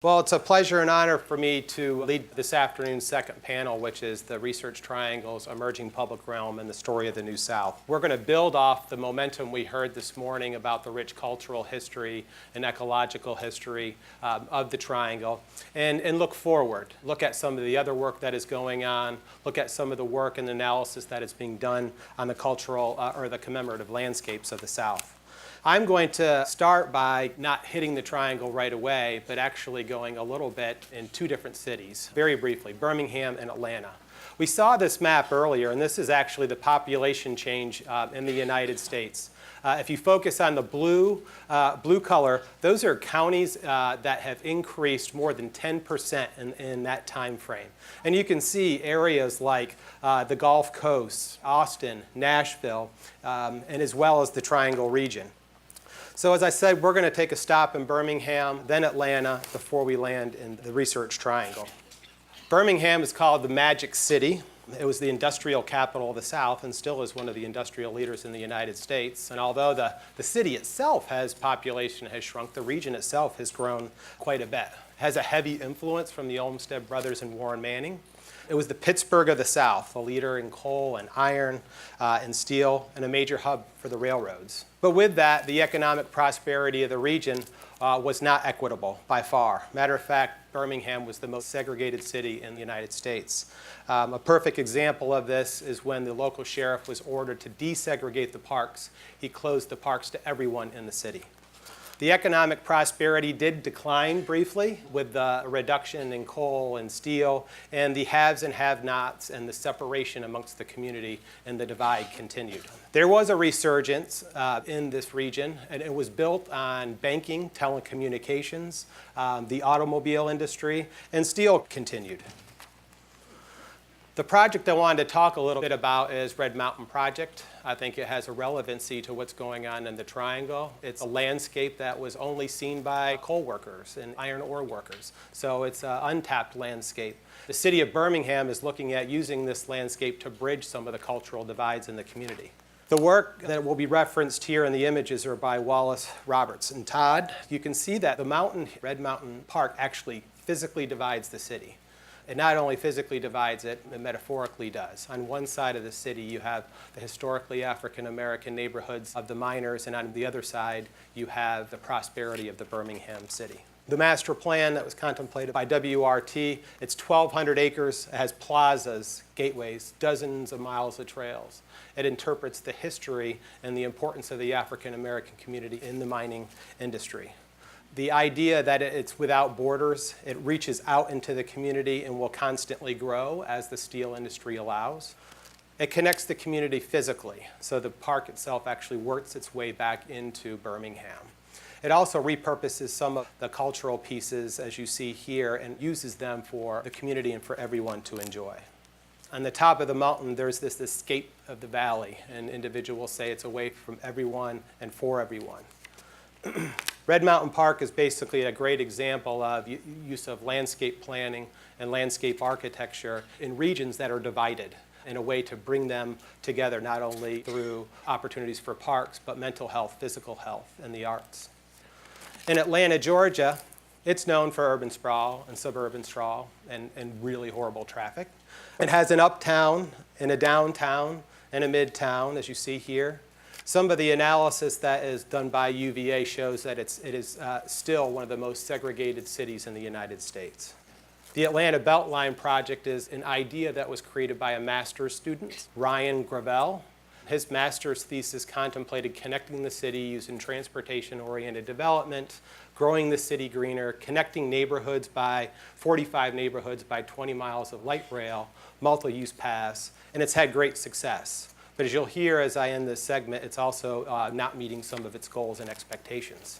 Well, it's a pleasure and honor for me to lead this afternoon's second panel, which is the Research Triangle's Emerging Public Realm and the Story of the New South. We're going to build off the momentum we heard this morning about the rich cultural history and ecological history of the Triangle and look forward. Look at some of the other work that is going on. Look at some of the work and analysis that is being done on the cultural or the commemorative landscapes of the South. I'm going to start by not hitting the Triangle right away, but actually going a little bit in two different cities, very briefly, Birmingham and Atlanta. We saw this map earlier, and this is actually the population change in the United States. If you focus on the blue color, those are counties that have increased more than 10% in that time frame. And you can see areas like the Gulf Coast, Austin, Nashville, and as well as the Triangle region. So as I said, we're going to take a stop in Birmingham, then Atlanta, before we land in the Research Triangle. Birmingham is called the Magic City. It was the industrial capital of the South and still is one of the industrial leaders in the United States. And although the city itself population has shrunk, the region itself has grown quite a bit. It has a heavy influence from the Olmsted brothers and Warren Manning. It was the Pittsburgh of the South, a leader in coal and iron and steel, and a major hub for the railroads. But with that, the economic prosperity of the region was not equitable by far. Matter of fact, Birmingham was the most segregated city in the United States. A perfect example of this is when the local sheriff was ordered to desegregate the parks. He closed the parks to everyone in the city. The economic prosperity did decline briefly with the reduction in coal and steel, and the haves and have-nots and the separation amongst the community and the divide continued. There was a resurgence in this region, and it was built on banking, telecommunications, the automobile industry, and steel continued. The project I wanted to talk a little bit about is Red Mountain Project. I think it has a relevancy to what's going on in the Triangle. It's a landscape that was only seen by coal workers and iron ore workers, so it's an untapped landscape. The city of Birmingham is looking at using this landscape to bridge some of the cultural divides in the community. The work that will be referenced here in the images are by Wallace, Roberts, and Todd. You can see that the Red Mountain Park actually physically divides the city. It not only physically divides it, it metaphorically does. On one side of the city, you have the historically African-American neighborhoods of the miners, and on the other side, you have the prosperity of the Birmingham city. The master plan that was contemplated by WRT, it's 1,200 acres, it has plazas, gateways, dozens of miles of trails. It interprets the history and the importance of the African-American community in the mining industry. The idea that it's without borders, it reaches out into the community and will constantly grow as the steel industry allows. It connects the community physically, so the park itself actually works its way back into Birmingham. It also repurposes some of the cultural pieces, as you see here, and uses them for the community and for everyone to enjoy. On the top of the mountain, there's this escape of the valley, and individuals say it's away from everyone and for everyone. Red Mountain Park is basically a great example of use of landscape planning and landscape architecture in regions that are divided in a way to bring them together, not only through opportunities for parks, but mental health, physical health, and the arts. In Atlanta, Georgia, it's known for urban sprawl and suburban sprawl and really horrible traffic. It has an uptown and a downtown and a midtown, as you see here. Some of the analysis that is done by UVA shows that it is still one of the most segregated cities in the United States. The Atlanta BeltLine project is an idea that was created by a master's student, Ryan Gravel. His master's thesis contemplated connecting the city using transportation-oriented development, growing the city greener, connecting neighborhoods by 45 neighborhoods by 20 miles of light rail, multi-use paths, and it's had great success. But as you'll hear as I end this segment, it's also not meeting some of its goals and expectations.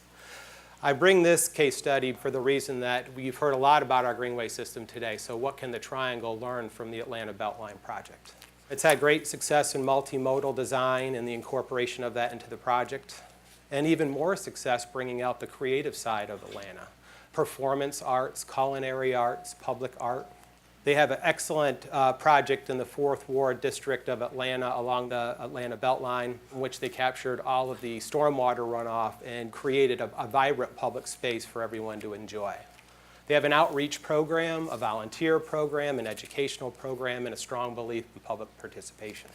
I bring this case study for the reason that we've heard a lot about our greenway system today, so what can the Triangle learn from the Atlanta BeltLine project? It's had great success in multimodal design and the incorporation of that into the project, and even more success bringing out the creative side of Atlanta. Performance arts, culinary arts, public art. They have an excellent project in the 4th Ward District of Atlanta along the Atlanta BeltLine, in which they captured all of the stormwater runoff and created a vibrant public space for everyone to enjoy. They have an outreach program, a volunteer program, an educational program, and a strong belief in public participation.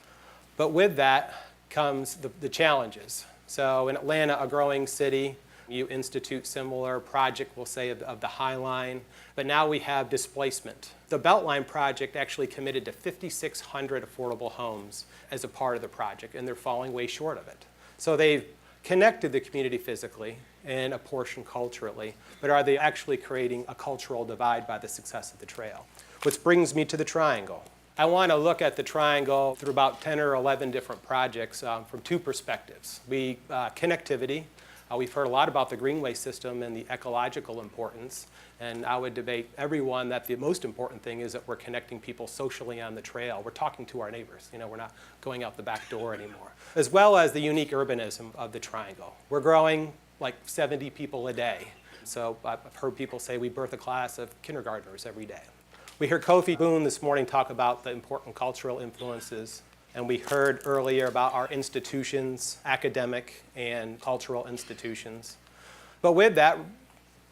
But with that comes the challenges. So in Atlanta, a growing city, you institute similar project, we'll say, of the High Line, but now we have displacement. The BeltLine project actually committed to 5,600 affordable homes as a part of the project, and they're falling way short of it. So they've connected the community physically and a portion culturally, but are they actually creating a cultural divide by the success of the trail? Which brings me to the triangle. I want to look at the triangle through about 10 or 11 different projects from two perspectives. Connectivity. We've heard a lot about the greenway system and the ecological importance, and I would debate everyone that the most important thing is that we're connecting people socially on the trail. We're talking to our neighbors. We're not going out the back door anymore. As well as the unique urbanism of the triangle. We're growing like 70 people a day. So I've heard people say we birth a class of kindergartners every day. We heard Kofi Boone this morning talk about the important cultural influences. And we heard earlier about our institutions, academic and cultural institutions. But with that,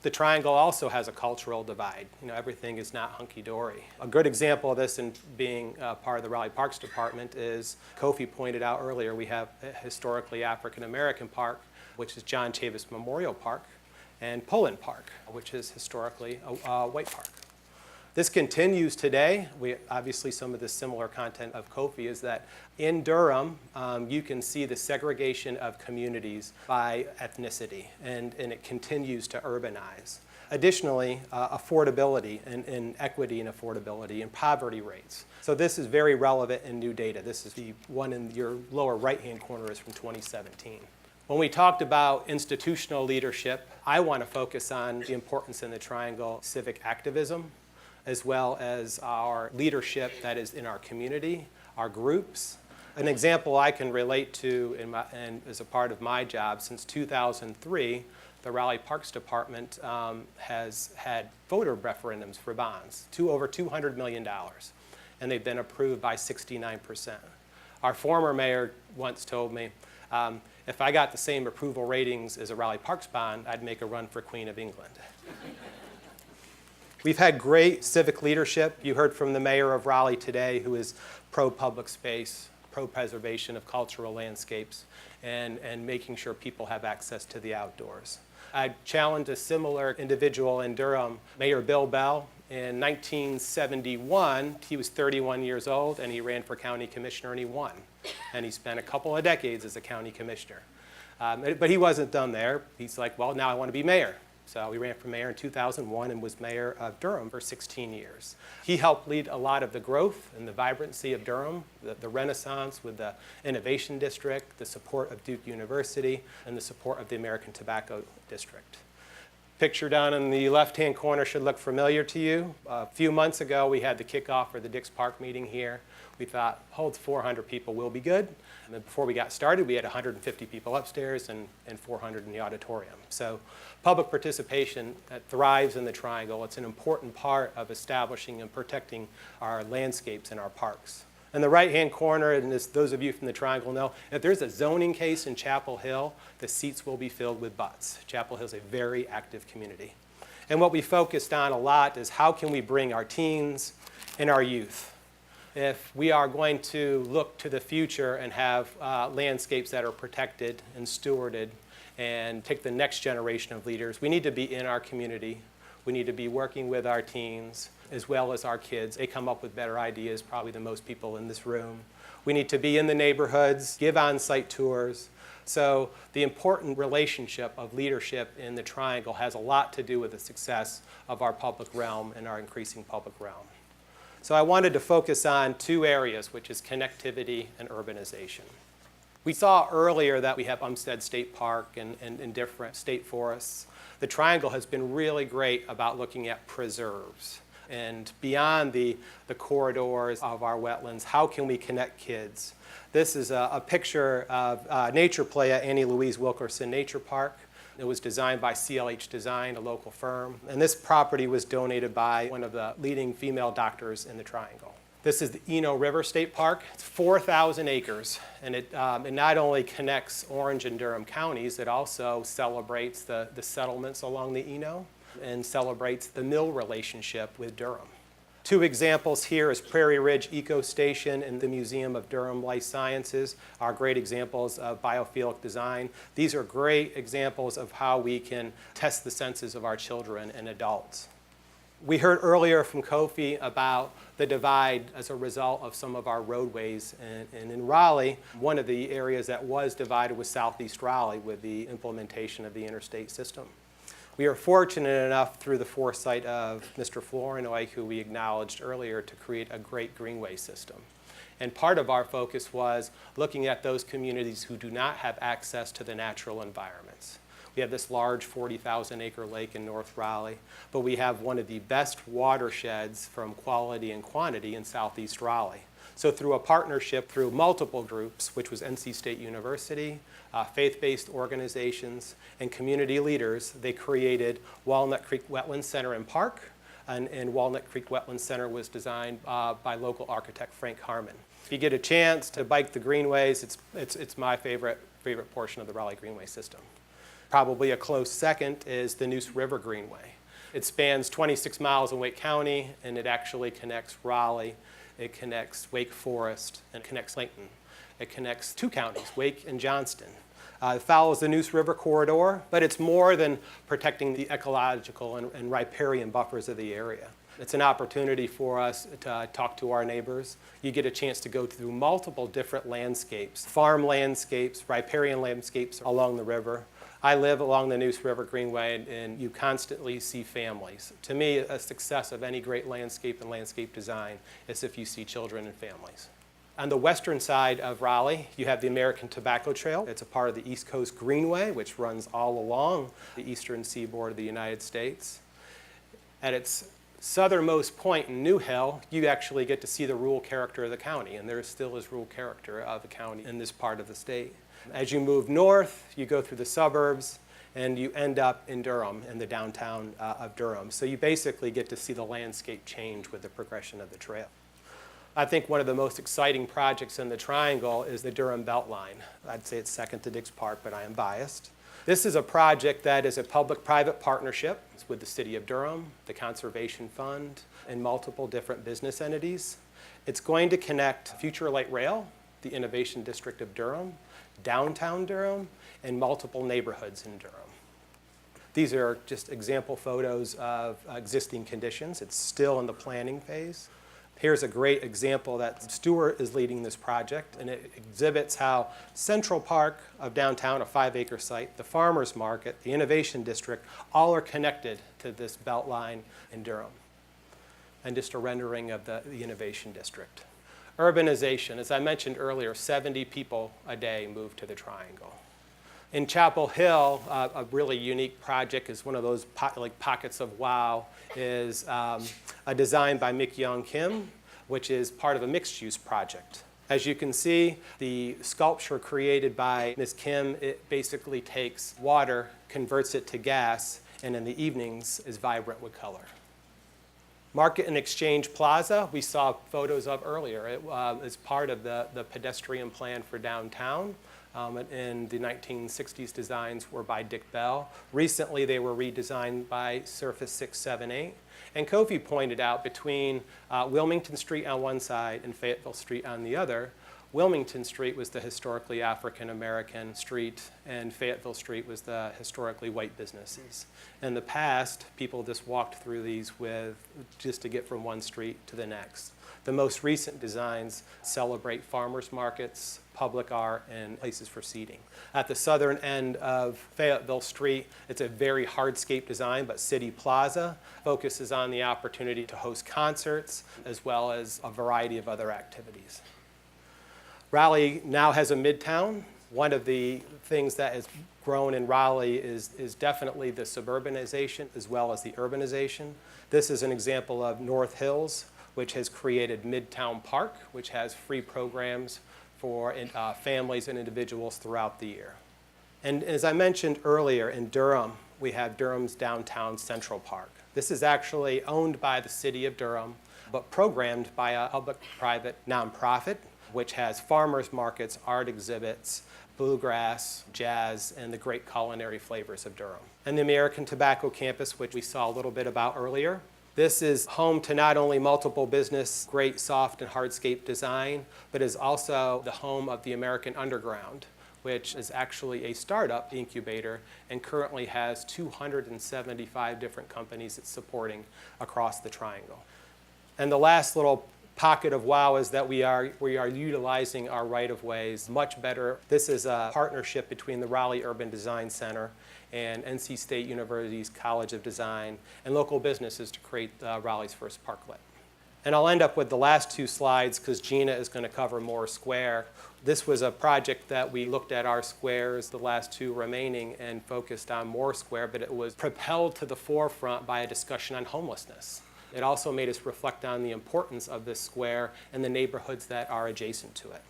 the triangle also has a cultural divide. Everything is not hunky-dory. A good example of this in being part of the Raleigh Parks Department is, Kofi pointed out earlier, we have a historically African-American park, which is John Chavis Memorial Park, and Pullen Park, which is historically a white park. This continues today. Obviously, some of the similar content of Kofi is that in Durham, you can see the segregation of communities by ethnicity, and it continues to urbanize. Additionally, affordability and equity and affordability and poverty rates. So this is very relevant in new data. This is the one in your lower right-hand corner is from 2017. When we talked about institutional leadership, I want to focus on the importance in the triangle civic activism, as well as our leadership that is in our community, our groups. An example I can relate to and as a part of my job, since 2003, the Raleigh Parks Department has had voter referendums for bonds, over $200 million, and they've been approved by 69%. Our former mayor once told me, if I got the same approval ratings as a Raleigh Parks bond, I'd make a run for Queen of England. We've had great civic leadership. You heard from the mayor of Raleigh today, who is pro-public space, pro-preservation of cultural landscapes, and making sure people have access to the outdoors. I challenged a similar individual in Durham, Mayor Bill Bell. In 1971, he was 31 years old, and he ran for county commissioner, and he won. And he spent a couple of decades as a county commissioner. But he wasn't done there. He's like, well, now I want to be mayor. So he ran for mayor in 2001 and was mayor of Durham for 16 years. He helped lead a lot of the growth and the vibrancy of Durham, the renaissance with the Innovation District, the support of Duke University, and the support of the American Tobacco District. Picture down in the left-hand corner should look familiar to you. A few months ago, we had the kickoff for the Dix Park meeting here. We thought, holds 400 people will be good. And then before we got started, we had 150 people upstairs and 400 in the auditorium. So public participation thrives in the triangle. It's an important part of establishing and protecting our landscapes and our parks. In the right-hand corner, and as those of you from the triangle know, if there's a zoning case in Chapel Hill, the seats will be filled with butts. Chapel Hill is a very active community. And what we focused on a lot is how can we bring our teens and our youth. If we are going to look to the future and have landscapes that are protected and stewarded and take the next generation of leaders, we need to be in our community. We need to be working with our teens as well as our kids. They come up with better ideas, probably than most people in this room. We need to be in the neighborhoods, give on-site tours. So the important relationship of leadership in the triangle has a lot to do with the success of our public realm and our increasing public realm. So I wanted to focus on two areas, which is connectivity and urbanization. We saw earlier that we have Umstead State Park and different state forests. The triangle has been really great about looking at preserves. And beyond the corridors of our wetlands, how can we connect kids? This is a picture of Nature Play at Annie Louise Wilkerson Nature Park. It was designed by CLH Design, a local firm. And this property was donated by one of the leading female doctors in the triangle. This is the Eno River State Park. It's 4,000 acres, and it not only connects Orange and Durham counties, it also celebrates the settlements along the Eno. and celebrates the mill relationship with Durham. Two examples here is Prairie Ridge Eco Station and the Museum of Durham Life Sciences are great examples of biophilic design. These are great examples of how we can test the senses of our children and adults. We heard earlier from Kofi about the divide as a result of some of our roadways. And in Raleigh, one of the areas that was divided was Southeast Raleigh with the implementation of the interstate system. We are fortunate enough through the foresight of Mr. Flournoy, who we acknowledged earlier, to create a great greenway system. And part of our focus was looking at those communities who do not have access to the natural environments. We have this large 40,000 acre lake in North Raleigh, but we have one of the best watersheds from quality and quantity in Southeast Raleigh. So through a partnership through multiple groups, which was NC State University, faith-based organizations, and community leaders, they created Walnut Creek Wetland Center and Park, and Walnut Creek Wetland Center was designed by local architect Frank Harmon. If you get a chance to bike the greenways, it's my favorite portion of the Raleigh Greenway system. Probably a close second is the Neuse River Greenway. It spans 26 miles in Wake County, and it actually connects Raleigh, it connects Wake Forest, and it connects Lincoln. It connects two counties, Wake and Johnston. It follows the Neuse River corridor, but it's more than protecting the ecological and riparian buffers of the area. It's an opportunity for us to talk to our neighbors. You get a chance to go through multiple different landscapes, farm landscapes, riparian landscapes along the river. I live along the Neuse River Greenway, and you constantly see families. To me, a success of any great landscape and landscape design is if you see children and families. On the western side of Raleigh, you have the American Tobacco Trail. It's a part of the East Coast Greenway, which runs all along the eastern seaboard of the United States. At its southernmost point in New Hill, you actually get to see the rural character of the county, and there still is rural character of the county in this part of the state. As you move north, you go through the suburbs, and you end up in Durham, in the downtown of Durham. So you basically get to see the landscape change with the progression of the trail. I think one of the most exciting projects in the Triangle is the Durham BeltLine. I'd say it's second to Dix Park, but I am biased. This is a project that is a public-private partnership with the City of Durham, the Conservation Fund, and multiple different business entities. It's going to connect Future Light Rail, the Innovation District of Durham, downtown Durham, and multiple neighborhoods in Durham. These are just example photos of existing conditions. It's still in the planning phase. Here's a great example that Stewart is leading this project, and it exhibits how Central Park of downtown, a 5-acre site, the Farmers Market, the Innovation District, all are connected to this BeltLine in Durham. And just a rendering of the Innovation District. Urbanization, as I mentioned earlier, 70 people a day move to the Triangle. In Chapel Hill, a really unique project is one of those pockets of wow, is a design by Mick Young Kim, which is part of a mixed-use project. As you can see, the sculpture created by Ms. Kim, it basically takes water, converts it to gas, and in the evenings is vibrant with color. Market and Exchange Plaza, we saw photos of earlier. It is part of the pedestrian plan for downtown. In the 1960s, designs were by Dick Bell. Recently, they were redesigned by Surface 678. And Kofi pointed out between Wilmington Street on one side and Fayetteville Street on the other, Wilmington Street was the historically African-American street, and Fayetteville Street was the historically white businesses. In the past, people just walked through these just to get from one street to the next. The most recent designs celebrate farmers markets, public art, and places for seating. At the southern end of Fayetteville Street, it's a very hardscape design, but City Plaza focuses on the opportunity to host concerts as well as a variety of other activities. Raleigh now has a midtown. One of the things that has grown in Raleigh is definitely the suburbanization as well as the urbanization. This is an example of North Hills, which has created Midtown Park, which has free programs for families and individuals throughout the year. And as I mentioned earlier, in Durham, we have Durham's Downtown Central Park. This is actually owned by the City of Durham, but programmed by a public-private nonprofit, which has farmers markets, art exhibits, bluegrass, jazz, and the great culinary flavors of Durham. And the American Tobacco Campus, which we saw a little bit about earlier. This is home to not only multiple business, great soft and hardscape design, but is also the home of the American Underground, which is actually a startup incubator and currently has 275 different companies it's supporting across the Triangle. And the last little pocket of wow is that we are utilizing our right-of-ways much better. This is a partnership between the Raleigh Urban Design Center and NC State University's College of Design and local businesses to create Raleigh's first parklet. And I'll end up with the last two slides because Gina is going to cover Moore Square. This was a project that we looked at our squares, the last two remaining, and focused on Moore Square, but it was propelled to the forefront by a discussion on homelessness. It also made us reflect on the importance of this square and the neighborhoods that are adjacent to it.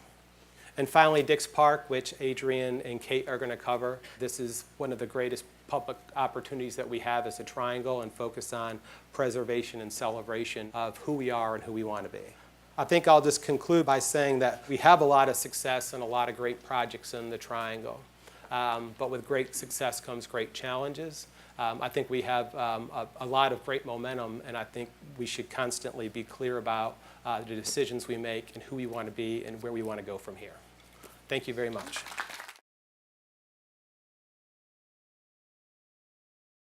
And finally, Dix Park, which Adrian and Kate are going to cover. This is one of the greatest public opportunities that we have as a Triangle and focus on preservation and celebration of who we are and who we want to be. I think I'll just conclude by saying that we have a lot of success and a lot of great projects in the Triangle. But with great success comes great challenges. I think we have a lot of great momentum, and I think we should constantly be clear about the decisions we make and who we want to be and where we want to go from here. Thank you very much.